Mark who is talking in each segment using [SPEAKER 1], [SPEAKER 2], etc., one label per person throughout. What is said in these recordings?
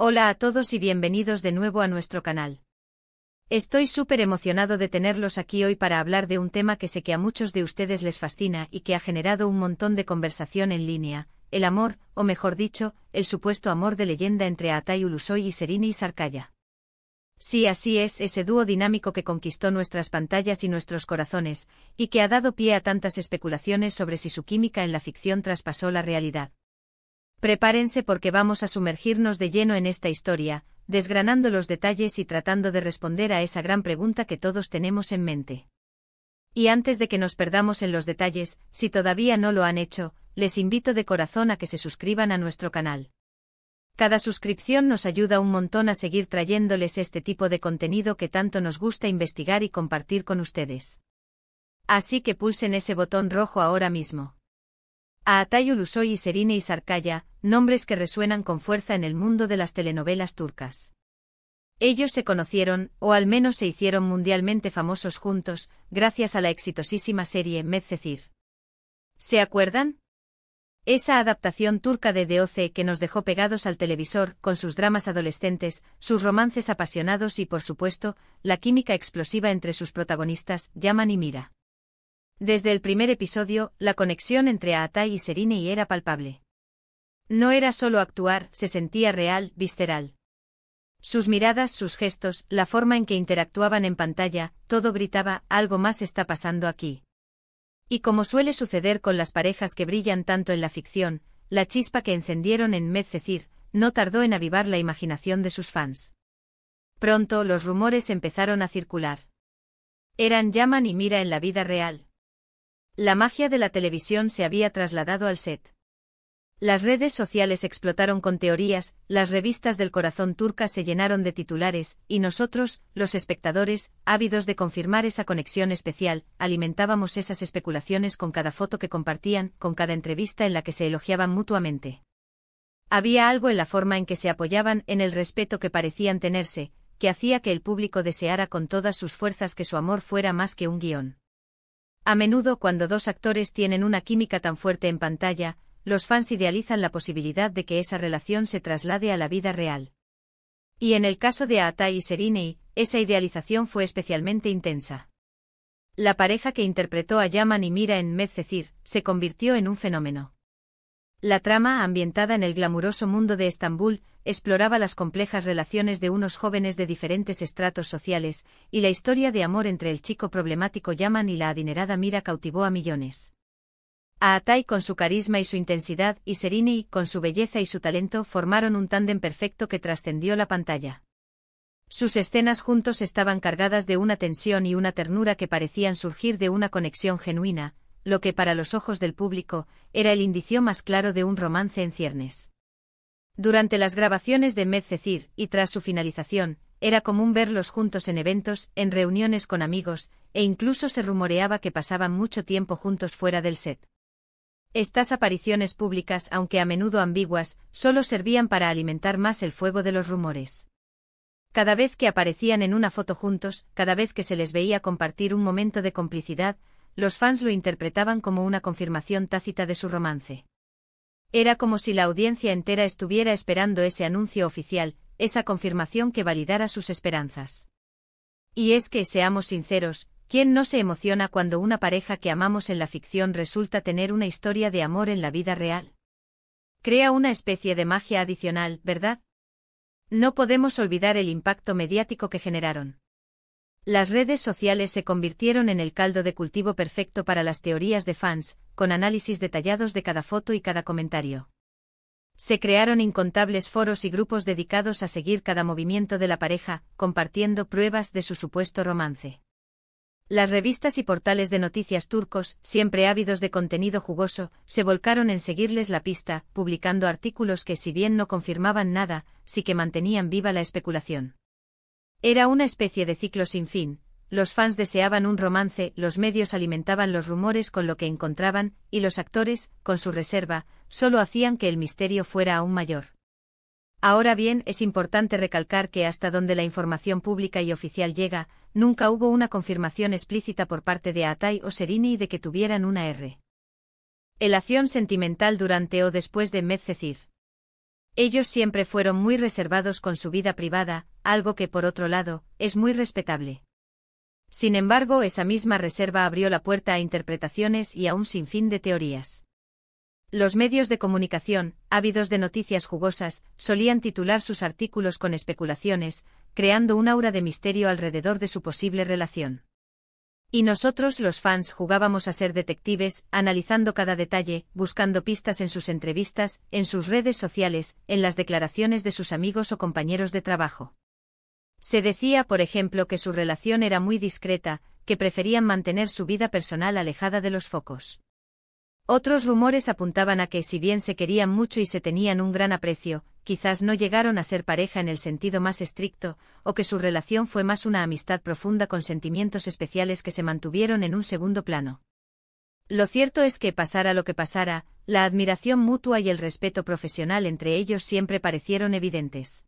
[SPEAKER 1] Hola a todos y bienvenidos de nuevo a nuestro canal. Estoy súper emocionado de tenerlos aquí hoy para hablar de un tema que sé que a muchos de ustedes les fascina y que ha generado un montón de conversación en línea, el amor, o mejor dicho, el supuesto amor de leyenda entre Aatay Ulusoy y Serini Sarkaya. Sí, así es, ese dúo dinámico que conquistó nuestras pantallas y nuestros corazones, y que ha dado pie a tantas especulaciones sobre si su química en la ficción traspasó la realidad. Prepárense porque vamos a sumergirnos de lleno en esta historia, desgranando los detalles y tratando de responder a esa gran pregunta que todos tenemos en mente. Y antes de que nos perdamos en los detalles, si todavía no lo han hecho, les invito de corazón a que se suscriban a nuestro canal. Cada suscripción nos ayuda un montón a seguir trayéndoles este tipo de contenido que tanto nos gusta investigar y compartir con ustedes. Así que pulsen ese botón rojo ahora mismo. Aatay Ulusoy y Serini Sarkaya, nombres que resuenan con fuerza en el mundo de las telenovelas turcas. Ellos se conocieron, o al menos se hicieron mundialmente famosos juntos, gracias a la exitosísima serie Medcezir. ¿Se acuerdan? Esa adaptación turca de DOC que nos dejó pegados al televisor, con sus dramas adolescentes, sus romances apasionados y por supuesto, la química explosiva entre sus protagonistas, Yaman y Mira. Desde el primer episodio, la conexión entre Aatay y Serini era palpable. No era solo actuar, se sentía real, visceral. Sus miradas, sus gestos, la forma en que interactuaban en pantalla, todo gritaba, algo más está pasando aquí. Y como suele suceder con las parejas que brillan tanto en la ficción, la chispa que encendieron en Medcezir no tardó en avivar la imaginación de sus fans. Pronto los rumores empezaron a circular. Eran Yaman y Mira en la vida real. La magia de la televisión se había trasladado al set. Las redes sociales explotaron con teorías, las revistas del corazón turcas se llenaron de titulares, y nosotros, los espectadores, ávidos de confirmar esa conexión especial, alimentábamos esas especulaciones con cada foto que compartían, con cada entrevista en la que se elogiaban mutuamente. Había algo en la forma en que se apoyaban, en el respeto que parecían tenerse, que hacía que el público deseara con todas sus fuerzas que su amor fuera más que un guión. A menudo cuando dos actores tienen una química tan fuerte en pantalla, los fans idealizan la posibilidad de que esa relación se traslade a la vida real. Y en el caso de Aatay y Serini, esa idealización fue especialmente intensa. La pareja que interpretó a Yaman y Mira en Medcezir se convirtió en un fenómeno. La trama, ambientada en el glamuroso mundo de Estambul, exploraba las complejas relaciones de unos jóvenes de diferentes estratos sociales, y la historia de amor entre el chico problemático Yaman y la adinerada Mira cautivó a millones. Aatay con su carisma y su intensidad, y Serini, con su belleza y su talento, formaron un tándem perfecto que trascendió la pantalla. Sus escenas juntos estaban cargadas de una tensión y una ternura que parecían surgir de una conexión genuina, lo que para los ojos del público era el indicio más claro de un romance en ciernes. Durante las grabaciones de Medcezir, y tras su finalización, era común verlos juntos en eventos, en reuniones con amigos, e incluso se rumoreaba que pasaban mucho tiempo juntos fuera del set. Estas apariciones públicas, aunque a menudo ambiguas, solo servían para alimentar más el fuego de los rumores. Cada vez que aparecían en una foto juntos, cada vez que se les veía compartir un momento de complicidad, los fans lo interpretaban como una confirmación tácita de su romance. Era como si la audiencia entera estuviera esperando ese anuncio oficial, esa confirmación que validara sus esperanzas. Y es que, seamos sinceros, ¿quién no se emociona cuando una pareja que amamos en la ficción resulta tener una historia de amor en la vida real? Crea una especie de magia adicional, ¿verdad? No podemos olvidar el impacto mediático que generaron. Las redes sociales se convirtieron en el caldo de cultivo perfecto para las teorías de fans, con análisis detallados de cada foto y cada comentario. Se crearon incontables foros y grupos dedicados a seguir cada movimiento de la pareja, compartiendo pruebas de su supuesto romance. Las revistas y portales de noticias turcos, siempre ávidos de contenido jugoso, se volcaron en seguirles la pista, publicando artículos que, si bien no confirmaban nada, sí que mantenían viva la especulación. Era una especie de ciclo sin fin. Los fans deseaban un romance, los medios alimentaban los rumores con lo que encontraban, y los actores, con su reserva, solo hacían que el misterio fuera aún mayor. Ahora bien, es importante recalcar que hasta donde la información pública y oficial llega, nunca hubo una confirmación explícita por parte de Aatay o Serini de que tuvieran una relación sentimental durante o después de Medcezir. Ellos siempre fueron muy reservados con su vida privada, algo que, por otro lado, es muy respetable. Sin embargo, esa misma reserva abrió la puerta a interpretaciones y a un sinfín de teorías. Los medios de comunicación, ávidos de noticias jugosas, solían titular sus artículos con especulaciones, creando un aura de misterio alrededor de su posible relación. Y nosotros, los fans, jugábamos a ser detectives, analizando cada detalle, buscando pistas en sus entrevistas, en sus redes sociales, en las declaraciones de sus amigos o compañeros de trabajo. Se decía, por ejemplo, que su relación era muy discreta, que preferían mantener su vida personal alejada de los focos. Otros rumores apuntaban a que, si bien se querían mucho y se tenían un gran aprecio, quizás no llegaron a ser pareja en el sentido más estricto, o que su relación fue más una amistad profunda con sentimientos especiales que se mantuvieron en un segundo plano. Lo cierto es que, pasara lo que pasara, la admiración mutua y el respeto profesional entre ellos siempre parecieron evidentes.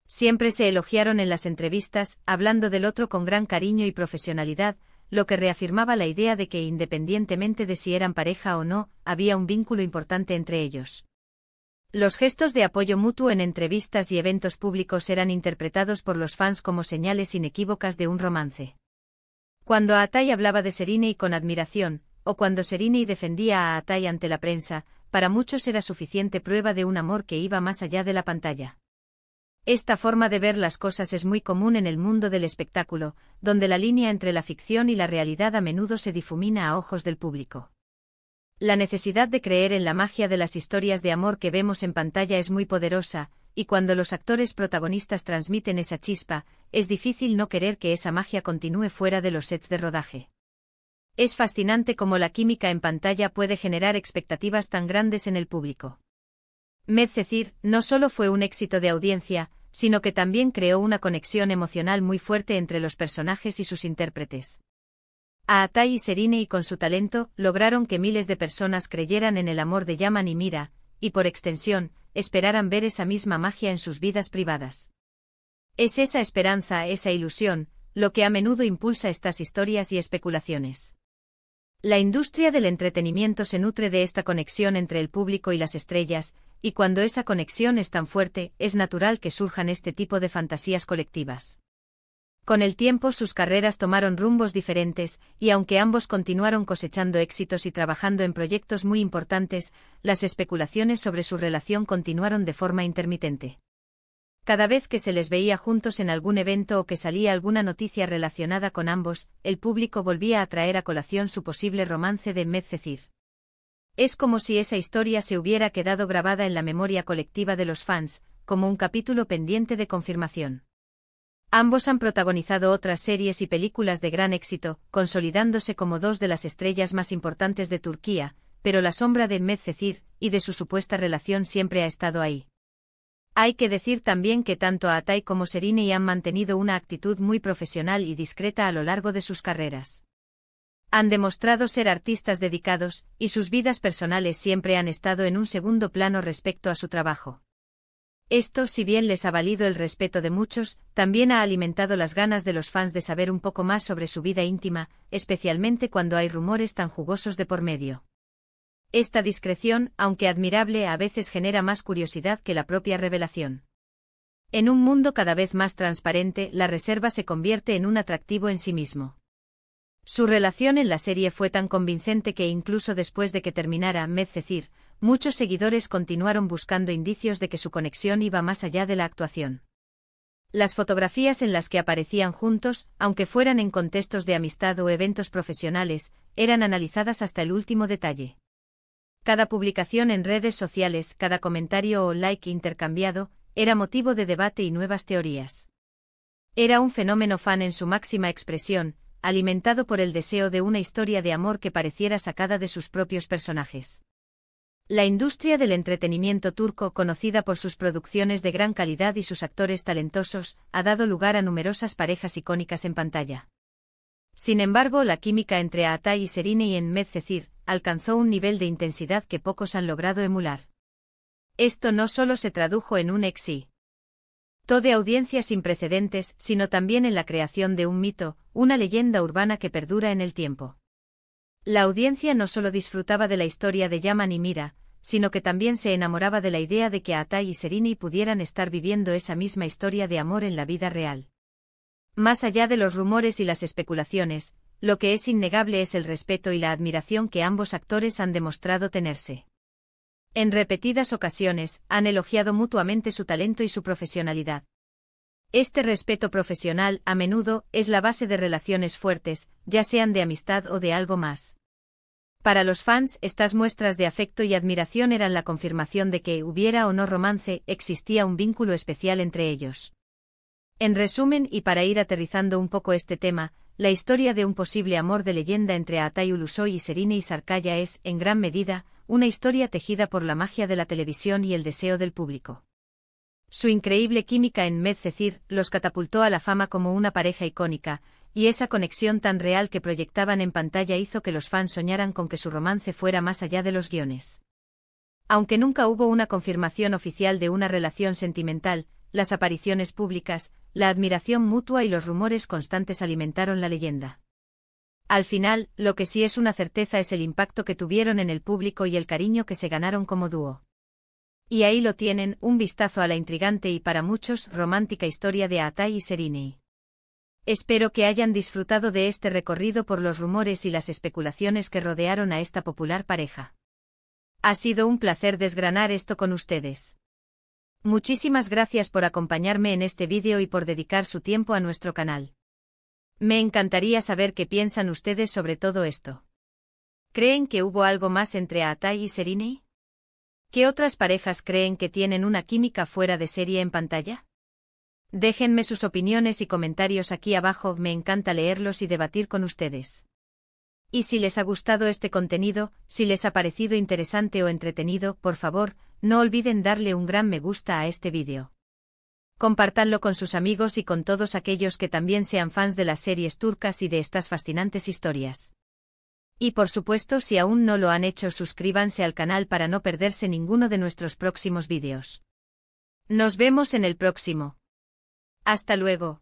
[SPEAKER 1] Siempre se elogiaron en las entrevistas, hablando del otro con gran cariño y profesionalidad, lo que reafirmaba la idea de que, independientemente de si eran pareja o no, había un vínculo importante entre ellos. Los gestos de apoyo mutuo en entrevistas y eventos públicos eran interpretados por los fans como señales inequívocas de un romance. Cuando Atai hablaba de Serinei con admiración, o cuando Serinei defendía a Atai ante la prensa, para muchos era suficiente prueba de un amor que iba más allá de la pantalla. Esta forma de ver las cosas es muy común en el mundo del espectáculo, donde la línea entre la ficción y la realidad a menudo se difumina a ojos del público. La necesidad de creer en la magia de las historias de amor que vemos en pantalla es muy poderosa, y cuando los actores protagonistas transmiten esa chispa, es difícil no querer que esa magia continúe fuera de los sets de rodaje. Es fascinante cómo la química en pantalla puede generar expectativas tan grandes en el público. Medcezir no solo fue un éxito de audiencia, sino que también creó una conexión emocional muy fuerte entre los personajes y sus intérpretes. Atai y Serinei, con su talento, lograron que miles de personas creyeran en el amor de Yaman y Mira, y por extensión, esperaran ver esa misma magia en sus vidas privadas. Es esa esperanza, esa ilusión, lo que a menudo impulsa estas historias y especulaciones. La industria del entretenimiento se nutre de esta conexión entre el público y las estrellas, y cuando esa conexión es tan fuerte, es natural que surjan este tipo de fantasías colectivas. Con el tiempo sus carreras tomaron rumbos diferentes, y aunque ambos continuaron cosechando éxitos y trabajando en proyectos muy importantes, las especulaciones sobre su relación continuaron de forma intermitente. Cada vez que se les veía juntos en algún evento o que salía alguna noticia relacionada con ambos, el público volvía a traer a colación su posible romance de Medcezir. Es como si esa historia se hubiera quedado grabada en la memoria colectiva de los fans, como un capítulo pendiente de confirmación. Ambos han protagonizado otras series y películas de gran éxito, consolidándose como dos de las estrellas más importantes de Turquía, pero la sombra de Medcezir y de su supuesta relación siempre ha estado ahí. Hay que decir también que tanto Atai como Serinei han mantenido una actitud muy profesional y discreta a lo largo de sus carreras. Han demostrado ser artistas dedicados, y sus vidas personales siempre han estado en un segundo plano respecto a su trabajo. Esto, si bien les ha valido el respeto de muchos, también ha alimentado las ganas de los fans de saber un poco más sobre su vida íntima, especialmente cuando hay rumores tan jugosos de por medio. Esta discreción, aunque admirable, a veces genera más curiosidad que la propia revelación. En un mundo cada vez más transparente, la reserva se convierte en un atractivo en sí mismo. Su relación en la serie fue tan convincente que incluso después de que terminara Medcezir, muchos seguidores continuaron buscando indicios de que su conexión iba más allá de la actuación. Las fotografías en las que aparecían juntos, aunque fueran en contextos de amistad o eventos profesionales, eran analizadas hasta el último detalle. Cada publicación en redes sociales, cada comentario o like intercambiado, era motivo de debate y nuevas teorías. Era un fenómeno fan en su máxima expresión, alimentado por el deseo de una historia de amor que pareciera sacada de sus propios personajes. La industria del entretenimiento turco, conocida por sus producciones de gran calidad y sus actores talentosos, ha dado lugar a numerosas parejas icónicas en pantalla. Sin embargo, la química entre Atai y Serinei en Medcezir alcanzó un nivel de intensidad que pocos han logrado emular. Esto no solo se tradujo en un éxito de audiencia sin precedentes, sino también en la creación de un mito, una leyenda urbana que perdura en el tiempo. La audiencia no solo disfrutaba de la historia de Yaman y Mira, sino que también se enamoraba de la idea de que Atay y Sereni pudieran estar viviendo esa misma historia de amor en la vida real. Más allá de los rumores y las especulaciones, lo que es innegable es el respeto y la admiración que ambos actores han demostrado tenerse. En repetidas ocasiones, han elogiado mutuamente su talento y su profesionalidad. Este respeto profesional, a menudo, es la base de relaciones fuertes, ya sean de amistad o de algo más. Para los fans, estas muestras de afecto y admiración eran la confirmación de que, hubiera o no romance, existía un vínculo especial entre ellos. En resumen, y para ir aterrizando un poco este tema, la historia de un posible amor de leyenda entre Atay Ulusoy y Sereni Sarkaya es, en gran medida, una historia tejida por la magia de la televisión y el deseo del público. Su increíble química en Medcezir los catapultó a la fama como una pareja icónica, y esa conexión tan real que proyectaban en pantalla hizo que los fans soñaran con que su romance fuera más allá de los guiones. Aunque nunca hubo una confirmación oficial de una relación sentimental, las apariciones públicas, la admiración mutua y los rumores constantes alimentaron la leyenda. Al final, lo que sí es una certeza es el impacto que tuvieron en el público y el cariño que se ganaron como dúo. Y ahí lo tienen, un vistazo a la intrigante y para muchos romántica historia de Atay y Sereni. Espero que hayan disfrutado de este recorrido por los rumores y las especulaciones que rodearon a esta popular pareja. Ha sido un placer desgranar esto con ustedes. Muchísimas gracias por acompañarme en este vídeo y por dedicar su tiempo a nuestro canal. Me encantaría saber qué piensan ustedes sobre todo esto. ¿Creen que hubo algo más entre Atay y Sereni? ¿Qué otras parejas creen que tienen una química fuera de serie en pantalla? Déjenme sus opiniones y comentarios aquí abajo, me encanta leerlos y debatir con ustedes. Y si les ha gustado este contenido, si les ha parecido interesante o entretenido, por favor, no olviden darle un gran me gusta a este vídeo. Compártanlo con sus amigos y con todos aquellos que también sean fans de las series turcas y de estas fascinantes historias. Y por supuesto, si aún no lo han hecho, suscríbanse al canal para no perderse ninguno de nuestros próximos vídeos. Nos vemos en el próximo. Hasta luego.